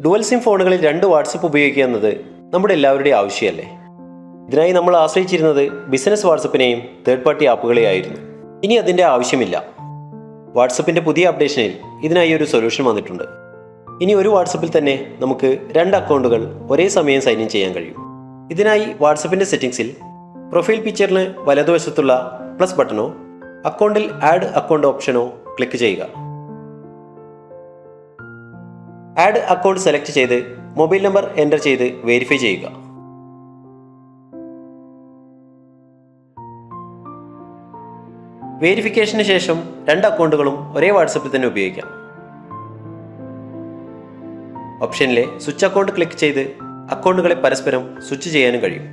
Dual SIM ഫോണുകളിൽ 2 WhatsApp ഉപയോഗിക്കുക എന്നത് നമ്മുടെ എല്ലാവരുടെയും ആവശ്യമല്ലേ? ഇതിനായി നമ്മൾ ആശ്രയിച്ചിരുന്നത് ബിസിനസ് വാട്സപ്പിനെയും തേർഡ് പാർട്ടി ആപ്പുകളെയായിരുന്നു. ഇനി അതിൻ്റെ ആവശ്യമില്ല. വാട്സപ്പിൻ്റെ പുതിയ അപ്ഡേഷനിൽ ഇതിനായി ഒരു സൊല്യൂഷൻ വന്നിട്ടുണ്ട്. ഇനി ഒരു വാട്സപ്പിൽ തന്നെ നമുക്ക് 2 അക്കൗണ്ടുകൾ ഒരേ സമയം സൈൻ ഇൻ ചെയ്യാൻ കഴിയും. ഇതിനായി വാട്സപ്പിൻ്റെ സെറ്റിംഗ്സിൽ പ്രൊഫൈൽ പിക്ചറിന് വലതുവശത്തുള്ള പ്ലസ് ബട്ടണോ അക്കൗണ്ടിൽ ആഡ് അക്കൗണ്ട് ഓപ്ഷനോ ക്ലിക്ക് ചെയ്യുക. ആഡ് അക്കൗണ്ട് സെലക്ട് ചെയ്ത് മൊബൈൽ നമ്പർ എൻ്റർ ചെയ്ത് വെരിഫൈ ചെയ്യുക. വെരിഫിക്കേഷന് ശേഷം 2 അക്കൗണ്ടുകളും ഒരേ വാട്സപ്പിൽ തന്നെ ഉപയോഗിക്കാം. ഓപ്ഷനിലെ സ്വിച്ച് അക്കൗണ്ട് ക്ലിക്ക് ചെയ്ത് അക്കൗണ്ടുകളെ പരസ്പരം സ്വിച്ച് ചെയ്യാനും കഴിയും.